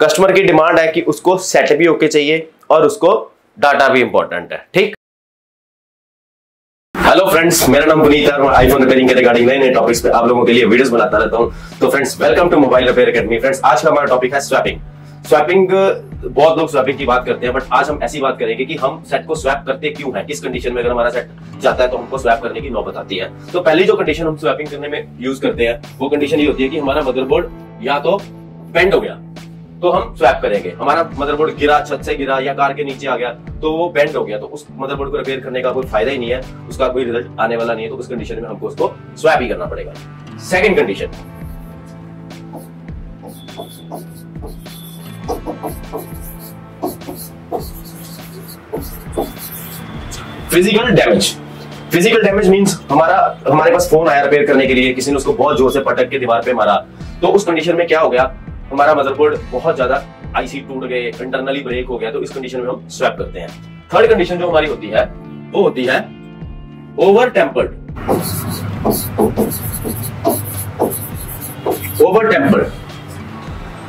Customer की demand है कि उसको सेट भी ओके चाहिए और उसको डाटा भी इंपॉर्टेंट है। ठीक। हेलो फ्रेंड्स, मेरा नाम पुनीत है और आईफोन रिपेयरिंग के रिगार्डिंग नए नए टॉपिक्स पे आप लोगों के लिए वीडियोस बनाता रहता हूं। तो friends, welcome to mobile repair academy. Friends, आज का हमारा टॉपिक है स्वैपिंग। स्वैपिंग, बहुत लोग स्वैपिंग की बात करते हैं, बट आज हम ऐसी बात करेंगे कि हम सेट को स्वैप करते क्यों हैं, किस कंडीशन में अगर हमारा सेट जाता है तो हमको स्वैप करने की नौबत आती है। तो पहली जो कंडीशन हम स्वैपिंग करने में यूज करते हैं वो कंडीशन ये होती है कि हमारा मदरबोर्ड या तो बेंड हो गया तो हम स्वैप करेंगे। हमारा मदरबोर्ड गिरा, छत से गिरा या कार के नीचे आ गया तो वो बेंड हो गया, तो उस मदरबोर्ड को रिपेयर करने का कोई फायदा ही नहीं है, उसका कोई रिजल्ट आने वाला नहीं है। तो उस कंडीशन में हमको उसको स्वैप ही करना पड़ेगा। Second condition, physical damage. Physical damage means हमारे पास फोन आया रिपेयर करने के लिए, किसी ने उसको बहुत जोर से पटक के दीवार पे मारा, तो उस कंडीशन में क्या हो गया, हमारा मदरबोर्ड बहुत ज्यादा आईसी टूट गए, इंटरनली ब्रेक हो गया, तो इस कंडीशन में हम स्वैप करते हैं। थर्ड कंडीशन जो हमारी होती है वो होती है ओवर टेम्पर्ड। ओवर टेम्पर्ड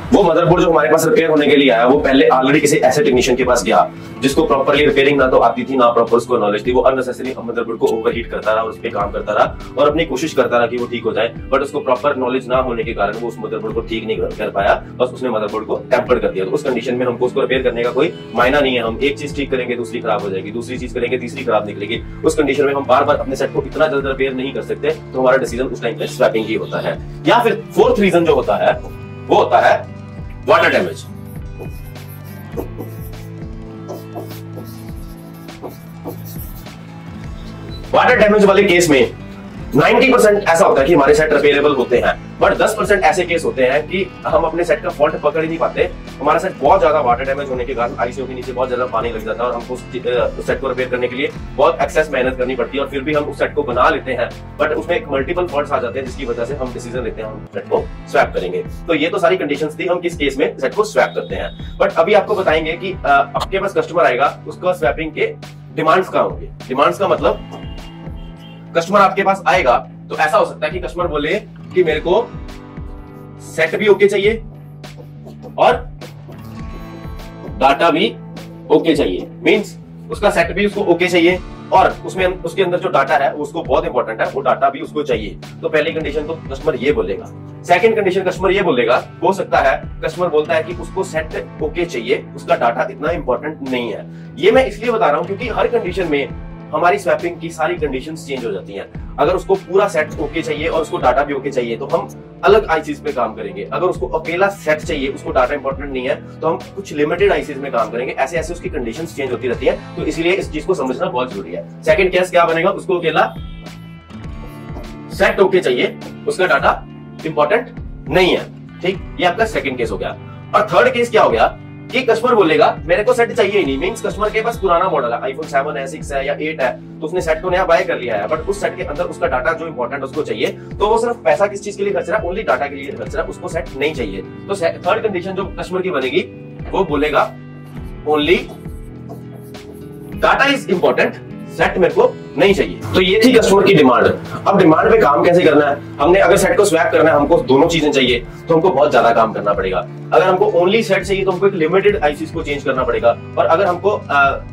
वो मदरबोर्ड जो हमारे पास रिपेयर होने के लिए आया, वो पहले ऑलरेडी किसी ऐसे टेक्नीशियन के पास गया जिसको प्रॉपर्ली रिपेयरिंग ना तो आती थी ना प्रॉपर उसको नॉलेज थी। वो अननेसेसरी मदरबोर्ड को ओवरहीट करता रहा और उस पर काम करता रहा और अपनी कोशिश करता रहा कि वो ठीक हो जाए, बट उसको प्रॉपर नॉलेज ना होने के कारण वो उस मदरबोर्ड को ठीक नहीं कर पाया, बस उसने मदरबोर्ड को टेम्पर्ड कर दिया। तो उस कंडीशन में हमको उसको रिपेयर करने का कोई मायना नहीं है। हम एक चीज ठीक करेंगे दूसरी खराब हो जाएगी, दूसरी चीज करेंगे तीसरी खराब निकलेगी। उस कंडीशन में हम बार बार अपने सेट को इतना जल्द रिपेयर नहीं कर सकते, तो हमारा डिसीजन उस टाइम पे स्वैपिंग ही होता है। या फिर फोर्थ रीजन जो होता है वो होता है वाटर डैमेज। वाटर डैमेज वाले केस में 90% ऐसा होता है कि हमारे सेट रिपेयरेबल होते हैं, बट 10% ऐसे केस होते हैं कि हम अपने सेट का फॉल्ट पकड़ ही नहीं पाते। हमारा सेट बहुत ज्यादा वाटर डैमेज होने के कारण आईसीयू के नीचे बहुत ज्यादा पानी लग जाता है और हमको उस सेट को रिपेयर करने के लिए बहुत एक्सेस मेहनत करनी पड़ती है, और फिर भी हम उस सेट को बना लेते हैं, बट उसमें एक मल्टीपल फॉल्ट्स आ जाते हैं जिसकी वजह से हम डिसीजन लेते हैं हम सेट को स्वैप करेंगे। तो ये तो सारी कंडीशंस थी हम किस केस में सेट को स्वैप करते हैं। बट अभी आपको बताएंगे कि आपके पास कस्टमर आएगा, उसका स्वैपिंग के डिमांड्स क्या होंगे। डिमांड्स का मतलब, कस्टमर आपके पास आएगा तो ऐसा हो सकता है कि कस्टमर बोले कि मेरे को सेट भी ओके चाहिए और डाटा भी ओके चाहिए। मींस उसका सेट भी उसको ओके चाहिए और उसमें उसके अंदर जो डाटा है उसको बहुत इंपॉर्टेंट है, वो डाटा भी उसको चाहिए। तो पहली कंडीशन तो कस्टमर ये बोलेगा। सेकंड कंडीशन कस्टमर ये बोलेगा, हो सकता है कस्टमर बोलता है कि उसको सेट ओके चाहिए, उसका डाटा इतना इंपॉर्टेंट नहीं है। ये मैं इसलिए बता रहा हूं क्योंकि हर कंडीशन में हमारी स्वैपिंग की सारी कंडीशंस चेंज हो जाती हैं। अगर उसको पूरा सेट ओके चाहिए और उसको डाटा भी ओके चाहिए तो हम अलग आईसीज पे काम करेंगे। अगर उसको अकेला सेट चाहिए, उसको डाटा इंपॉर्टेंट नहीं है, तो हम कुछ लिमिटेड आईसीज में काम करेंगे। ऐसे ऐसे उसकी कंडीशंस चेंज होती रहती है, तो इसलिए इस चीज को समझना बहुत जरूरी है। सेकंड केस क्या बनेगा, उसको अकेला सेट ओके चाहिए, उसका डाटा इंपॉर्टेंट नहीं है। ठीक, ये आपका सेकंड केस हो गया। और थर्ड केस क्या हो गया कि कस्टमर बोलेगा मेरे को सेट चाहिए ही नहीं। मींस कस्टमर के पास पुराना मॉडल है, आईफोन 7 है, 6 है या 8 है, तो उसने सेट को नया बाय कर लिया है, बट उस सेट के अंदर उसका डाटा जो इंपॉर्टेंट उसको चाहिए, तो वो सिर्फ पैसा किस चीज के लिए खर्च रहा है, ओनली डाटा के लिए खर्च रहा है, उसको सेट नहीं चाहिए। तो थर्ड कंडीशन जो कस्टमर की बनेगी वो बोलेगा only data is important, set मेरे को नहीं चाहिए। तो ये थी कस्टमर की डिमांड। अब डिमांड पे काम कैसे करना है, हमने अगर सेट को स्वैप करना है, हमको दोनों चीजें चाहिए, तो हमको बहुत ज्यादा काम करना पड़ेगा। अगर हमको ओनली सेट चाहिए तो हमको एक लिमिटेड आईसीज को चेंज करना पड़ेगा, और अगर हमको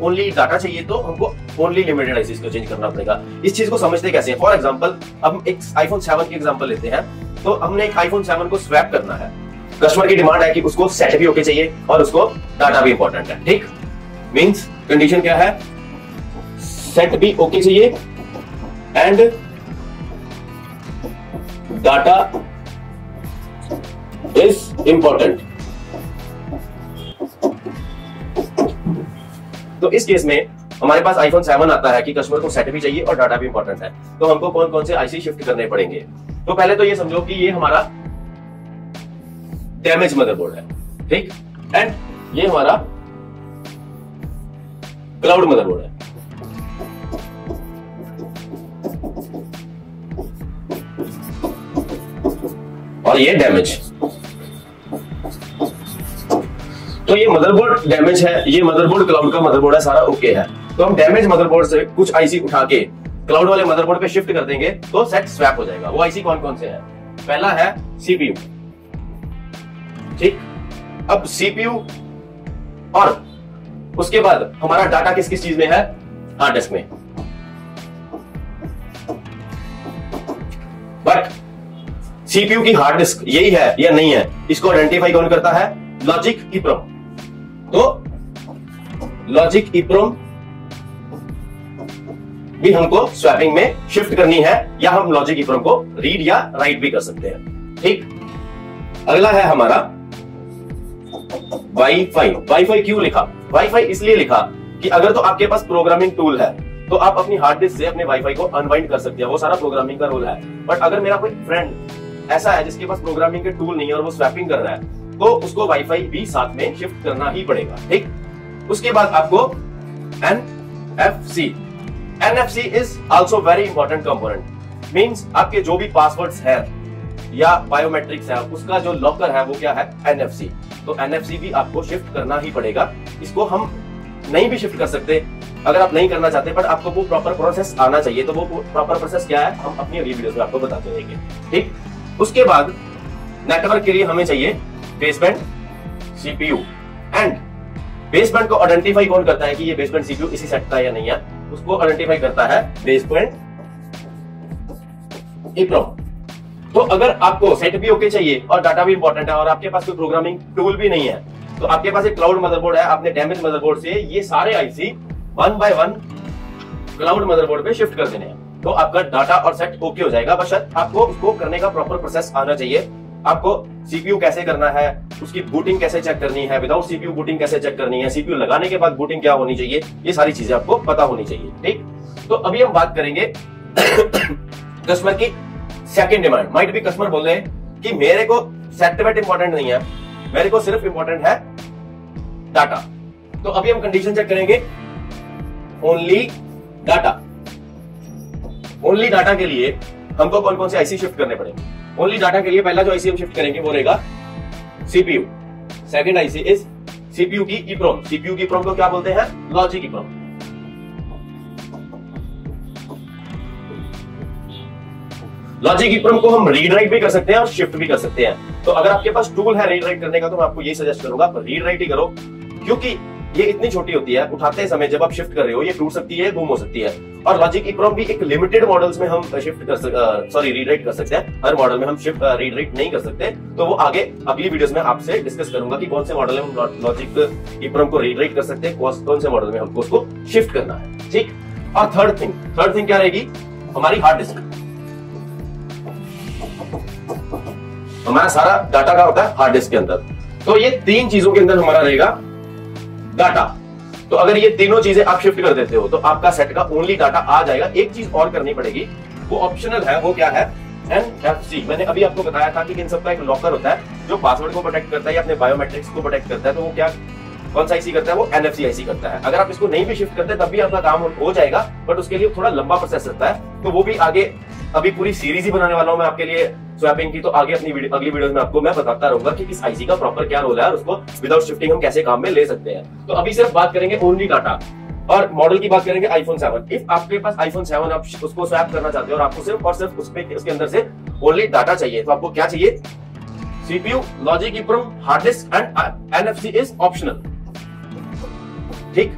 ओनली डाटा चाहिए तो हमको ओनली लिमिटेड आईसीज को चेंज करना पड़ेगा। इस चीज को समझते कैसे हैं? फॉर एग्जांपल, हम एक आईफोन 7 की एग्जांपल लेते हैं। तो हमने एक आईफोन 7 को स्वैप करना है, कस्टमर की डिमांड है कि उसको सेट भी ओके चाहिए और उसको डाटा भी इंपॉर्टेंट है। ठीक, मींस कंडीशन क्या है, सेट भी ओके चाहिए एंड डाटा इज इंपॉर्टेंट। तो इस केस में हमारे पास आईफोन 7 आता है कि कस्टमर को सेट भी चाहिए और डाटा भी इंपॉर्टेंट है, तो हमको कौन कौन से आईसी शिफ्ट करने पड़ेंगे। तो पहले तो ये समझो कि ये हमारा डैमेज मदरबोर्ड है, ठीक, एंड ये हमारा क्लाउड मदरबोर्ड है। और ये डैमेज। तो ये मदरबोर्ड डैमेज है, ये मदरबोर्ड क्लाउड का मदरबोर्ड है, सारा ओके है। तो हम डैमेज मदरबोर्ड से कुछ आईसी उठा के क्लाउड वाले मदरबोर्ड पे शिफ्ट कर देंगे तो सेट स्वैप हो जाएगा। वो आईसी कौन कौन से हैं? पहला है सीपीयू, ठीक। अब सीपीयू और उसके बाद हमारा डाटा किस किस चीज में है, हार्ड डिस्क में। बट सीपीयू की हार्ड डिस्क यही है या नहीं है, इसको आइडेंटिफाई कौन करता है, लॉजिक ईप्रोम। तो लॉजिक ईप्रोम भी हमको स्वैपिंग में शिफ्ट करनी है, या हम लॉजिक ईप्रोम को रीड या राइट भी कर सकते हैं। ठीक, अगला है हमारा वाईफाई। वाईफाई क्यों लिखा, वाईफाई इसलिए लिखा कि अगर तो आपके पास प्रोग्रामिंग टूल है तो आप अपनी हार्ड डिस्क से अपने वाईफाई को अनवाइंड कर सकते हैं, वो सारा प्रोग्रामिंग का रोल है। बट अगर मेरा कोई फ्रेंड ऐसा है जिसके पास प्रोग्रामिंग के टूल नहीं है और वो स्वैपिंग कर रहा है, तो उसको वाईफाई भी साथ में शिफ्ट करना ही पड़ेगा। ठीक, उसके बाद आपको NFC. NFC is also very important component. Means आपके जो भी पासवर्ड्स है या बायोमेट्रिक्स है, उसका जो लॉकर है वो क्या है, एनएफसी। तो एनएफसी भी आपको शिफ्ट करना ही पड़ेगा। इसको हम नहीं भी शिफ्ट कर सकते अगर आप नहीं करना चाहते, बट आपको वो प्रॉपर प्रोसेस आना चाहिए। तो वो प्रॉपर प्रोसेस क्या है, हम अपनी अगली वीडियोस में आपको बताते रहेंगे। ठीक, उसके बाद नेटवर्क के लिए हमें चाहिए बेसबैंड सीपीयू। एंड बेसबैंड को आइडेंटिफाई कौन करता है कि ये बेसबैंड सीपीयू इसी सेट का है या नहीं है, उसको आइडेंटिफाई करता है बेसबैंड ईप्रोम। तो अगर आपको सेट भी ओके चाहिए और डाटा भी इंपॉर्टेंट है और आपके पास कोई प्रोग्रामिंग टूल भी नहीं है, तो आपके पास एक क्लाउड मदरबोर्ड है, आपने डैमेज मदरबोर्ड से ये सारे आईसी 1 बाय 1 क्लाउड मदरबोर्ड पे शिफ्ट कर देने हैं। तो आपका डाटा और सेट ओके हो जाएगा। बस आपको उसको करने का प्रॉपर प्रोसेस आना चाहिए। आपको सीपीयू कैसे करना है, उसकी बूटिंग कैसे चेक करनी है, विदाउट सीपीयू बूटिंग कैसे चेक करनी है, सीपीयू लगाने के बाद बूटिंग क्या होनी चाहिए, ये सारी चीजें आपको पता होनी चाहिए। ठीक, तो अभी हम बात करेंगे कस्टमर की सेकंड डिमांड। माइट भी कस्टमर बोल रहे हैं कि मेरे को सेट वेट इंपॉर्टेंट नहीं है, मेरे को सिर्फ इंपॉर्टेंट है डाटा। तो अभी हम कंडीशन चेक करेंगे, ओनली डाटा। ओनली डाटा के लिए हमको कौन कौन से आईसी शिफ्ट करने पड़ेंगे। ओनली डाटा के लिए पहला जो आईसी हम शिफ्ट करेंगे वो रहेगा CPU. Second IC is CPU की ईप्रोम। सीपीयू की ईप्रोम को क्या बोलते हैं, लॉजिक ईप्रोम। लॉजिक ईप्रोम को हम रीड राइट भी कर सकते हैं और शिफ्ट भी कर सकते हैं। तो अगर आपके पास टूल है रीड राइट करने का, तो मैं आपको ये सजेस्ट करूंगा आप रीड राइट ही करो, क्योंकि ये इतनी छोटी होती है, उठाते समय जब आप शिफ्ट कर रहे हो ये टूट सकती है, गुम हो सकती है। और लॉजिक ईप्रोम भी एक लिमिटेड मॉडल्स में हम शिफ्ट कर रीड राइट कर सकते हैं, हर मॉडल में हम शिफ्ट रीड राइट नहीं कर सकते। तो वो आगे अगली वीडियोस में आपसे डिस्कस करूंगा कि कौन से मॉडल में हम लॉजिक ईप्रोम को रीड राइट कर सकते हैं, कौन से मॉडल में हमको उसको शिफ्ट करना है। ठीक, और थर्ड थिंग क्या रहेगी, हमारी हार्ड डिस्क। हमारा सारा डाटा का होता है हार्ड डिस्क के अंदर। तो ये तीन चीजों के अंदर हमारा रहेगा डाटा। तो अगर ये तीनों चीजें आप शिफ्ट कर देते हो तो आपका सेट का ओनली डाटा आ जाएगा। एक चीज और करनी पड़ेगी, वो ऑप्शनल है, वो क्या है, एनएफसी। मैंने अभी आपको बताया था कि इन सबका एक लॉकर होता है जो पासवर्ड को प्रोटेक्ट करता है या अपने बायोमेट्रिक्स को प्रोटेक्ट करता है। तो वो क्या, कौन सा आईसी करता है, वो एनएफसी आईसी करता है। अगर आप इसको नहीं भी शिफ्ट करते तब भी आपका काम हो जाएगा, बट उसके लिए थोड़ा लंबा प्रोसेस रहता है। तो वो भी आगे, अभी पूरी सीरीज ही बनाने वाला हूं मैं आपके लिए स्वैपिंग की। तो आगे अपनी अगली वीडियो में आपको मैं बताता रहूंगा कि इस आईसी का प्रॉपर क्या रोल है और उसको विदाउट शिफ्टिंग हम कैसे काम में ले सकते हैं। तो अभी सिर्फ बात करेंगे ओनली डाटा, और मॉडल की बात करेंगे आईफोन 7। इफ आपके पास आईफोन 7 आप उसको स्वैप करना चाहते हो और आपको सिर्फ और सिर्फ उसके अंदर से ओनली डाटा चाहिए, तो आपको क्या चाहिए, CPU, logic EPROM, hard disk and NFC is optional. ठीक,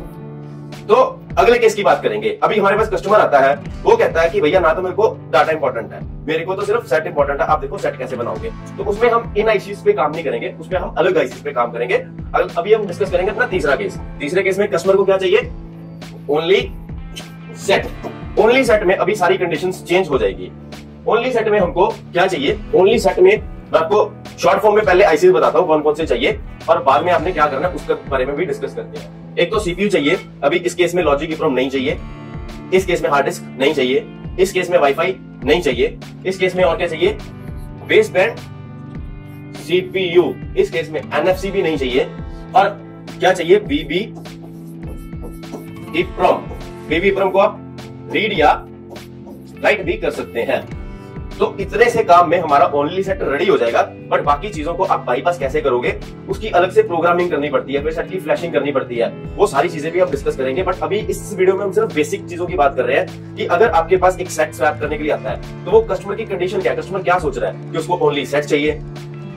तो अगले केस की बात करेंगे। अभी हमारे पास कस्टमर आता है, वो कहता है कि भैया ना तो मेरे को डाटा इंपॉर्टेंट है, मेरे को तो सिर्फ सेट इंपॉर्टेंट है। आप देखो सेट कैसे बनाओगे। तो उसमें हम इन आईसीज पे काम नहीं करेंगे, उसमें हम अलग आईसीज पे काम करेंगे। अभी हम डिस्कस करेंगे अपना तीसरा केस। तीसरे केस में कस्टमर को क्या चाहिए, ओनली सेट। ओनली सेट में अभी सारी कंडीशंस चेंज हो जाएगी। ओनली सेट में हमको क्या चाहिए, ओनली सेट में मैं आपको शॉर्ट फॉर्म में पहले आईसीज बताता हूँ कौन कौन से चाहिए, और बाद में आपने क्या करना है उसके बारे में भी डिस्कस करते हैं। एक तो सीपीयू चाहिए, अभी इस केस में लॉजिक ईप्रोम नहीं चाहिए, इस केस में हार्ड डिस्क नहीं चाहिए, इस केस में वाईफाई नहीं चाहिए, इस केस में और क्या चाहिए, बेसबैंड सीपीयू, इस केस में एनएफसी भी नहीं चाहिए, और क्या चाहिए, बीबी ईप्रोम। बीबी ईप्रोम को आप रीड या राइट भी कर सकते हैं। तो इतने से काम में हमारा ओनली सेट रेडी हो जाएगा। बट बाकी चीजों को आप बाईपास कैसे करोगे, उसकी अलग से प्रोग्रामिंग करनी पड़ती है, फिर सेट की फ्लैशिंग करनी पड़ती है, वो सारी चीजें भी हम डिस्कस करेंगे। बट अभी इस वीडियो में हम सिर्फ बेसिक चीजों की बात कर रहे हैं कि अगर आपके पास एक सेट स्वैप करने के लिए आता है तो वो कस्टमर की कंडीशन क्या है, कस्टमर क्या सोच रहा है कि उसको ओनली सेट चाहिए,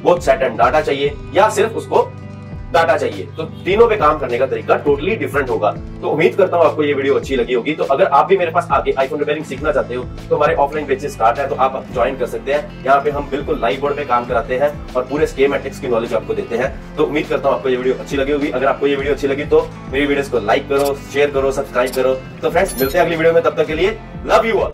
बोथ सेट एंड डाटा चाहिए, या सिर्फ उसको डाटा चाहिए, तो तीनों पे काम करने का तरीका टोटली डिफरेंट होगा। तो उम्मीद करता हूं आपको ये वीडियो अच्छी लगी होगी। तो अगर आप भी मेरे पास आके आईफोन रिपेयरिंग सीखना चाहते हो तो हमारे ऑफलाइन बैचेस स्टार्ट है, तो आप ज्वाइन कर सकते हैं। यहाँ पे हम बिल्कुल लाइव बोर्ड पे काम कराते हैं और पूरे स्कीमेटिक्स की नॉलेज आपको देते हैं। तो उम्मीद करता हूं आपको ये वीडियो अच्छी लगी होगी। अगर आपको ये वीडियो अच्छी लगी तो मेरी वीडियोस को लाइक करो, शेयर करो, सब्सक्राइब करो। तो फ्रेंड्स मिलते हैं अगली वीडियो में, तब तक के लिए लव यू ऑल।